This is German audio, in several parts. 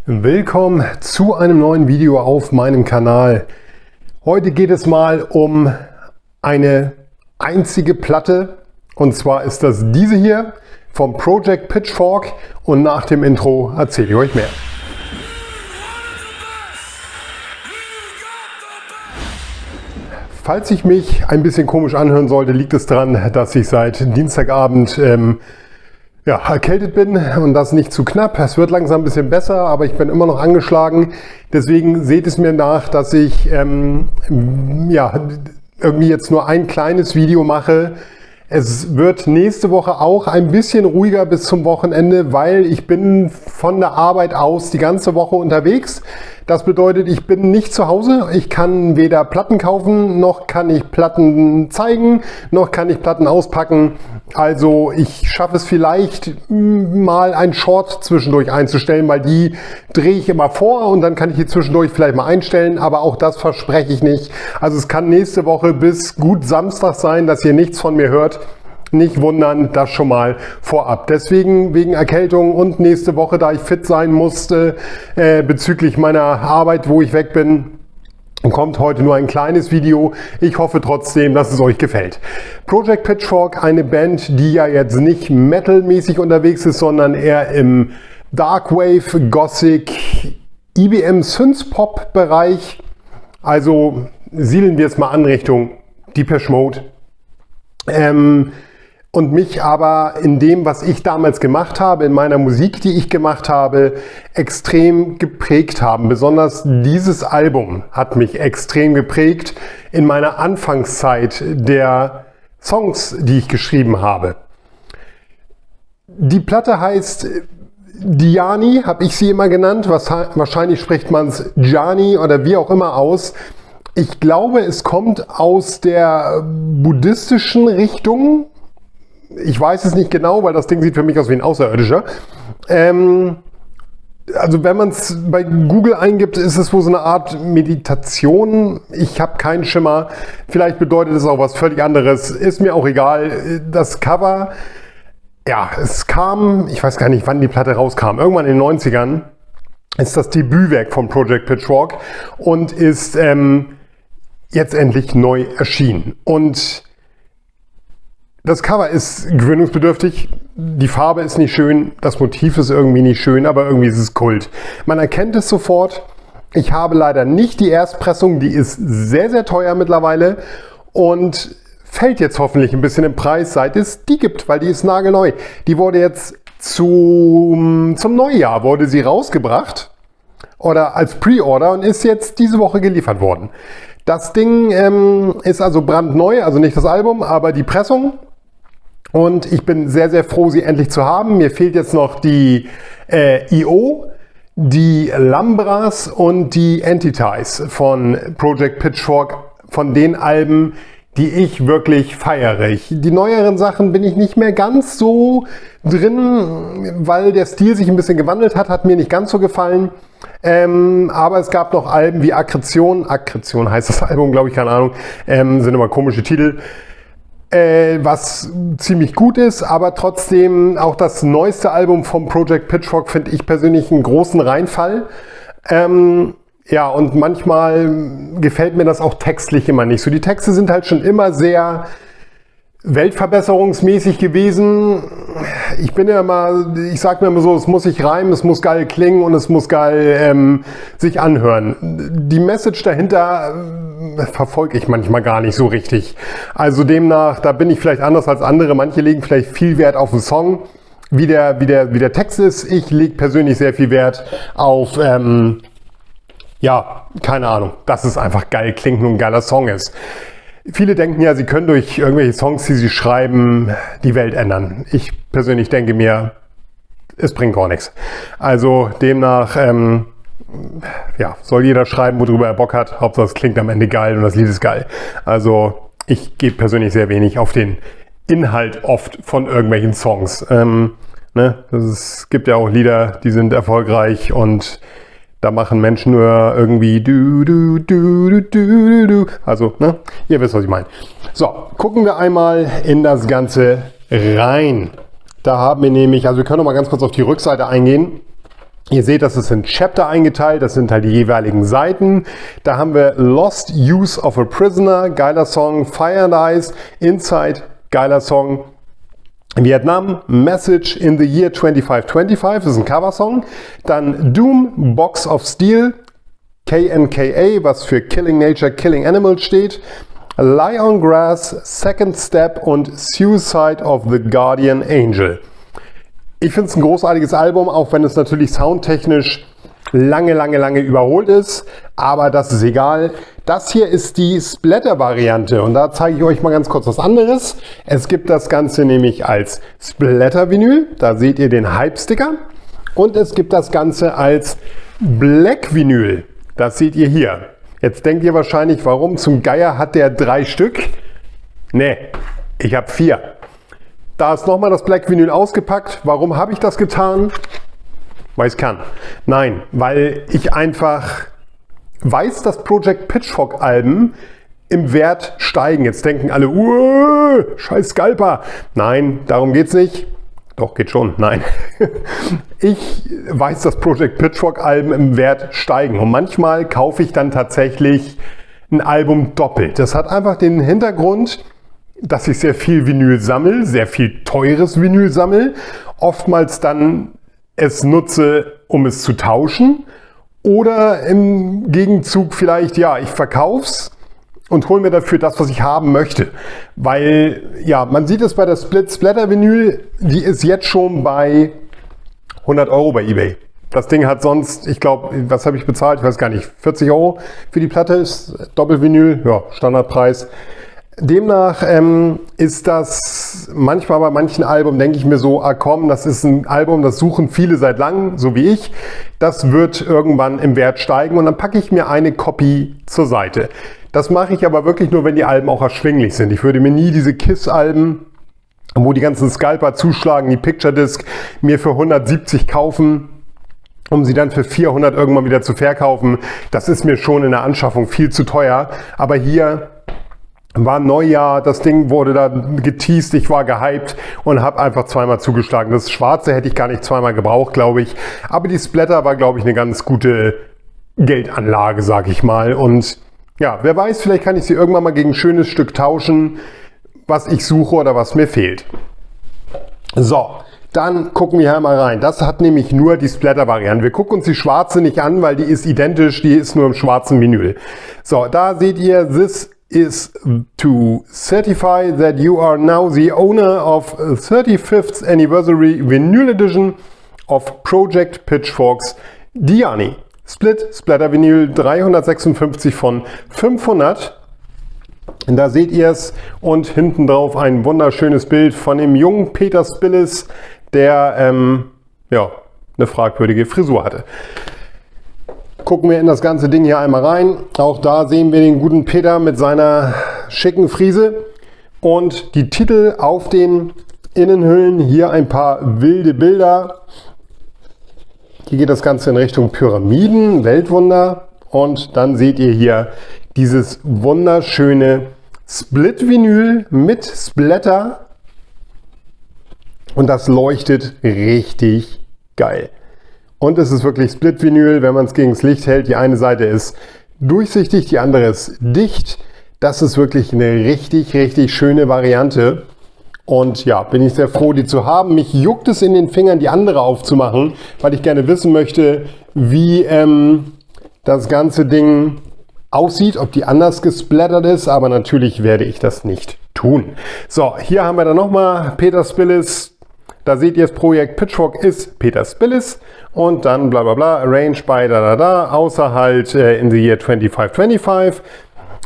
Willkommen zu einem neuen Video auf meinem Kanal. Heute geht es mal um eine einzige Platte, und zwar ist das diese hier vom Project Pitchfork, und nach dem Intro erzähle ich euch mehr. Falls ich mich ein bisschen komisch anhören sollte, liegt es daran, dass ich seit Dienstagabend erkältet bin, und das nicht zu knapp. Es wird langsam ein bisschen besser, aber ich bin immer noch angeschlagen. Deswegen seht es mir nach, dass ich irgendwie jetzt nur ein kleines Video mache. Es wird nächste Woche auch ein bisschen ruhiger bis zum Wochenende, weil ich bin von der Arbeit aus die ganze Woche unterwegs. Das bedeutet, ich bin nicht zu Hause. Ich kann weder Platten kaufen, noch kann ich Platten zeigen, noch kann ich Platten auspacken. Also ich schaffe es vielleicht mal ein Short zwischendurch einzustellen, weil die drehe ich immer vor und dann kann ich die zwischendurch vielleicht mal einstellen, aber auch das verspreche ich nicht. Also es kann nächste Woche bis gut Samstag sein, dass ihr nichts von mir hört. Nicht wundern, das schon mal vorab. Deswegen wegen Erkältung und nächste Woche, da ich fit sein musste bezüglich meiner Arbeit, wo ich weg bin, kommt heute nur ein kleines Video. Ich hoffe trotzdem, dass es euch gefällt. Project Pitchfork, eine Band, die ja jetzt nicht metalmäßig unterwegs ist, sondern eher im Darkwave, Gothic, IBM Synthpop Bereich. Also siedeln wir es mal an Richtung Depeche Mode. Und mich aber in dem, was ich damals gemacht habe, in meiner Musik, die ich gemacht habe, extrem geprägt haben. Besonders dieses Album hat mich extrem geprägt in meiner Anfangszeit der Songs, die ich geschrieben habe. Die Platte heißt Dhyani, habe ich sie immer genannt. Wahrscheinlich spricht man es Dhyani oder wie auch immer aus. Ich glaube, es kommt aus der buddhistischen Richtung. Ich weiß es nicht genau, weil das Ding sieht für mich aus wie ein Außerirdischer. Also wenn man es bei Google eingibt, ist es wohl so eine Art Meditation. Ich habe keinen Schimmer. Vielleicht bedeutet es auch was völlig anderes. Ist mir auch egal. Das Cover, ja, es kam, ich weiß gar nicht, wann die Platte rauskam. Irgendwann in den 90ern ist das Debütwerk von Project Pitchfork und ist jetzt endlich neu erschienen. Und das Cover ist gewöhnungsbedürftig, die Farbe ist nicht schön, das Motiv ist irgendwie nicht schön, aber irgendwie ist es Kult. Man erkennt es sofort. Ich habe leider nicht die Erstpressung, die ist sehr, sehr teuer mittlerweile und fällt jetzt hoffentlich ein bisschen im Preis, seit es die gibt, weil die ist nagelneu. Die wurde jetzt zum Neujahr wurde sie rausgebracht oder als Pre-Order und ist jetzt diese Woche geliefert worden. Das Ding ist also brandneu, also nicht das Album, aber die Pressung. Und ich bin sehr, sehr froh, sie endlich zu haben. Mir fehlt jetzt noch die I.O., die Lambras und die Entities von Project Pitchfork, von den Alben, die ich wirklich feiere. Die neueren Sachen bin ich nicht mehr ganz so drin, weil der Stil sich ein bisschen gewandelt hat, hat mir nicht ganz so gefallen. Aber es gab noch Alben wie Akkretion heißt das Album, glaube ich, keine Ahnung, sind immer komische Titel, was ziemlich gut ist, aber trotzdem auch das neueste Album vom Project Pitchfork finde ich persönlich einen großen Reinfall. Ja, und manchmal gefällt mir das auch textlich immer nicht so. Die Texte sind halt schon immer sehr weltverbesserungsmäßig gewesen. Ich sag mir immer so, es muss sich reimen, es muss geil klingen und es muss geil sich anhören. Die Message dahinter verfolge ich manchmal gar nicht so richtig. Also demnach, da bin ich vielleicht anders als andere. Manche legen vielleicht viel Wert auf den Song, wie der Text ist. Ich lege persönlich sehr viel Wert auf keine Ahnung, dass es einfach geil klingt und ein geiler Song ist. Viele denken ja, sie können durch irgendwelche Songs, die sie schreiben, die Welt ändern. Ich persönlich denke mir, es bringt gar nichts. Also demnach, soll jeder schreiben, worüber er Bock hat. Hauptsache es klingt am Ende geil und das Lied ist geil. Also ich gebe persönlich sehr wenig auf den Inhalt oft von irgendwelchen Songs. Es gibt ja auch Lieder, die sind erfolgreich und da machen Menschen nur irgendwie Also, ihr wisst, was ich meine. So, gucken wir einmal in das Ganze rein. Da haben wir nämlich, also wir können noch mal ganz kurz auf die Rückseite eingehen. Ihr seht, das ist in Chapter eingeteilt, das sind halt die jeweiligen Seiten. Da haben wir Lost Use of a Prisoner, geiler Song, Fire and Ice, Inside, geiler Song, Vietnam, Message in the Year 2525, das ist ein Coversong. Dann Doom, Box of Steel, KNKA, was für Killing Nature, Killing Animals steht. Lie on Grass, Second Step und Suicide of the Guardian Angel. Ich finde es ein großartiges Album, auch wenn es natürlich soundtechnisch lange überholt ist, aber das ist egal. Das hier ist die Splatter-Variante und da zeige ich euch mal ganz kurz was anderes. Es gibt das Ganze nämlich als Splatter-Vinyl, da seht ihr den Hype-Sticker, und es gibt das Ganze als Black-Vinyl, das seht ihr hier. Jetzt denkt ihr wahrscheinlich, warum zum Geier hat der 3 Stück? Nee, ich habe 4. Da ist nochmal das Black Vinyl ausgepackt. Warum habe ich das getan? Weil ich es kann. Nein, weil ich einfach weiß, dass Project Pitchfork Alben im Wert steigen. Jetzt denken alle, scheiß Scalper. Nein, darum geht's nicht. Doch, geht schon. Nein. Ich weiß, dass Project Pitchfork Alben im Wert steigen. Und manchmal kaufe ich dann tatsächlich ein Album doppelt. Das hat einfach den Hintergrund, dass ich sehr viel Vinyl sammle, sehr viel teures Vinyl sammle, oftmals dann es nutze, um es zu tauschen oder im Gegenzug vielleicht, ja, ich verkaufe es und hole mir dafür das, was ich haben möchte. Weil, ja, man sieht es bei der Splatter Vinyl, die ist jetzt schon bei 100 € bei eBay. Das Ding hat sonst, ich glaube, was habe ich bezahlt? Ich weiß gar nicht, 40 € für die Platte ist Doppelvinyl, ja, Standardpreis. Demnach ist das manchmal bei manchen Alben, denke ich mir so, ah komm, das ist ein Album, das suchen viele seit langem, so wie ich. Das wird irgendwann im Wert steigen und dann packe ich mir eine Copy zur Seite. Das mache ich aber wirklich nur, wenn die Alben auch erschwinglich sind. Ich würde mir nie diese KISS-Alben, wo die ganzen Scalper zuschlagen, die Picture Disc, mir für 170 kaufen, um sie dann für 400 irgendwann wieder zu verkaufen. Das ist mir schon in der Anschaffung viel zu teuer. Aber hier war Neujahr, das Ding wurde da geteased, ich war gehypt und habe einfach zweimal zugeschlagen. Das Schwarze hätte ich gar nicht zweimal gebraucht, glaube ich. Aber die Splatter war, glaube ich, eine ganz gute Geldanlage, sag ich mal. Und ja, wer weiß, vielleicht kann ich sie irgendwann mal gegen ein schönes Stück tauschen, was ich suche oder was mir fehlt. So, dann gucken wir hier mal rein. Das hat nämlich nur die Splatter-Variante. Wir gucken uns die schwarze nicht an, weil die ist identisch, die ist nur im schwarzen Vinyl. So, da seht ihr, this is to certify that you are now the owner of 35th Anniversary Vinyl Edition of Project Pitchforks Diani. Split Splatter Vinyl 356 von 500. Da seht ihr es und hinten drauf ein wunderschönes Bild von dem jungen Peter Spillis, der ja, eine fragwürdige Frisur hatte. Gucken wir in das ganze Ding hier einmal rein. Auch da sehen wir den guten Peter mit seiner schicken Frise. Und die Titel auf den Innenhüllen. Hier ein paar wilde Bilder. Hier geht das Ganze in Richtung Pyramiden, Weltwunder. Und dann seht ihr hier dieses wunderschöne Split-Vinyl mit Splatter. Und das leuchtet richtig geil. Und es ist wirklich Split-Vinyl, wenn man es gegen das Licht hält. Die eine Seite ist durchsichtig, die andere ist dicht. Das ist wirklich eine richtig schöne Variante. Und ja, bin ich sehr froh, die zu haben. Mich juckt es in den Fingern, die andere aufzumachen, weil ich gerne wissen möchte, wie das ganze Ding aussieht, ob die anders gesplattert ist. Aber natürlich werde ich das nicht tun. So, hier haben wir dann nochmal Peter Spillis. Da seht ihr, das Projekt Pitchfork ist Peter Spillis und dann bla bla bla, arranged by außer halt in the year 2525.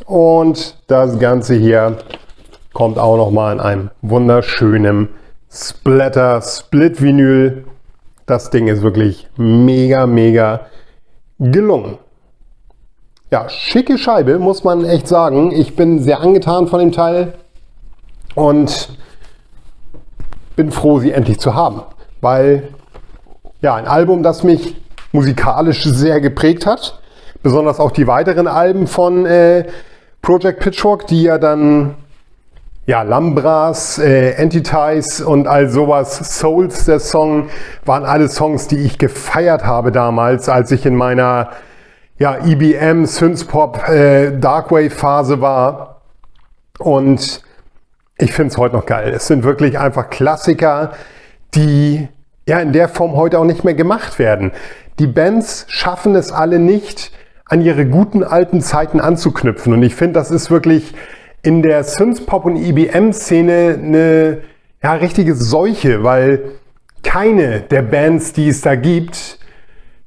Und das Ganze hier kommt auch nochmal in einem wunderschönen Splatter Split Vinyl. Das Ding ist wirklich mega gelungen. Ja, schicke Scheibe, muss man echt sagen. Ich bin sehr angetan von dem Teil und bin froh, sie endlich zu haben, weil ja, ein Album, das mich musikalisch sehr geprägt hat, besonders auch die weiteren Alben von Project Pitchfork, die ja dann ja, Lambras, Entities und all sowas, Souls, der Song, waren alle Songs, die ich gefeiert habe damals, als ich in meiner ja, EBM, Synthpop, Darkwave Phase war. Und ich finde es heute noch geil. Es sind wirklich einfach Klassiker, die ja in der Form heute auch nicht mehr gemacht werden. Die Bands schaffen es alle nicht, an ihre guten alten Zeiten anzuknüpfen. Und ich finde, das ist wirklich in der Synthpop- und EBM-Szene eine ja, richtige Seuche, weil keine der Bands, die es da gibt,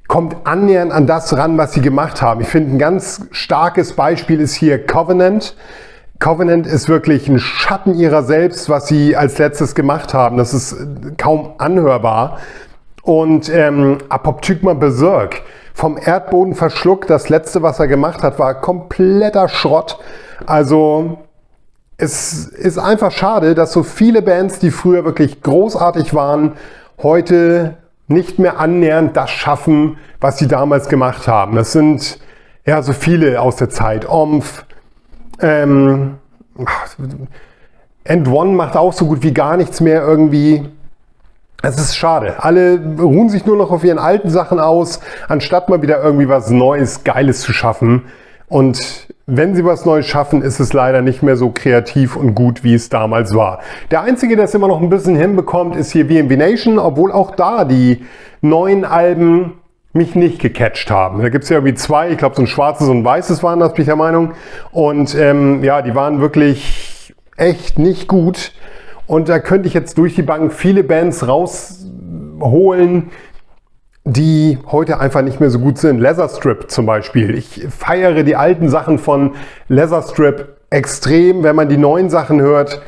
kommt annähernd an das ran, was sie gemacht haben. Ich finde, ein ganz starkes Beispiel ist hier Covenant. Covenant ist wirklich ein Schatten ihrer selbst, was sie als letztes gemacht haben. Das ist kaum anhörbar. Und Apoptygma Berserk, vom Erdboden verschluckt. Das letzte, was er gemacht hat, war kompletter Schrott. Also es ist einfach schade, dass so viele Bands, die früher wirklich großartig waren, heute nicht mehr annähernd das schaffen, was sie damals gemacht haben. Das sind ja so viele aus der Zeit. Omf, End One macht auch so gut wie gar nichts mehr irgendwie. Es ist schade. Alle ruhen sich nur noch auf ihren alten Sachen aus, anstatt mal wieder irgendwie was Neues, Geiles zu schaffen. Und wenn sie was Neues schaffen, ist es leider nicht mehr so kreativ und gut, wie es damals war. Der Einzige, der es immer noch ein bisschen hinbekommt, ist hier VMV Nation, obwohl auch da die neuen Alben mich nicht gecatcht haben. Da gibt es ja irgendwie zwei, ich glaube so ein schwarzes und ein weißes waren das, bin ich der Meinung. Und ja, die waren wirklich echt nicht gut. Und da könnte ich jetzt durch die Bank viele Bands rausholen, die heute einfach nicht mehr so gut sind. Leatherstrip zum Beispiel. Ich feiere die alten Sachen von Leatherstrip extrem. Wenn man die neuen Sachen hört,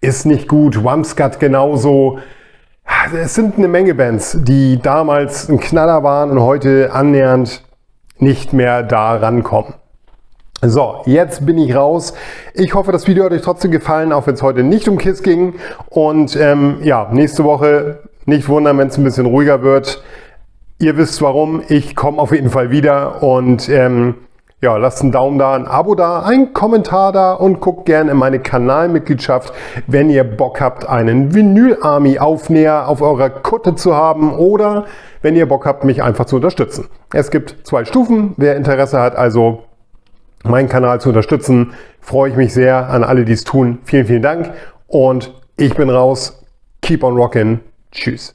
ist nicht gut. Wamscat genauso. Es sind eine Menge Bands, die damals ein Knaller waren und heute annähernd nicht mehr da rankommen. So, jetzt bin ich raus. Ich hoffe, das Video hat euch trotzdem gefallen, auch wenn es heute nicht um KISS ging. Und ja, nächste Woche nicht wundern, wenn es ein bisschen ruhiger wird. Ihr wisst warum, ich komme auf jeden Fall wieder und ja, lasst einen Daumen da, ein Abo da, einen Kommentar da und guckt gerne in meine Kanalmitgliedschaft, wenn ihr Bock habt, einen Vinyl-Army-Aufnäher auf eurer Kutte zu haben oder wenn ihr Bock habt, mich einfach zu unterstützen. Es gibt 2 Stufen, wer Interesse hat, also meinen Kanal zu unterstützen, freue ich mich sehr an alle, die es tun. Vielen, vielen Dank und ich bin raus. Keep on rockin'. Tschüss.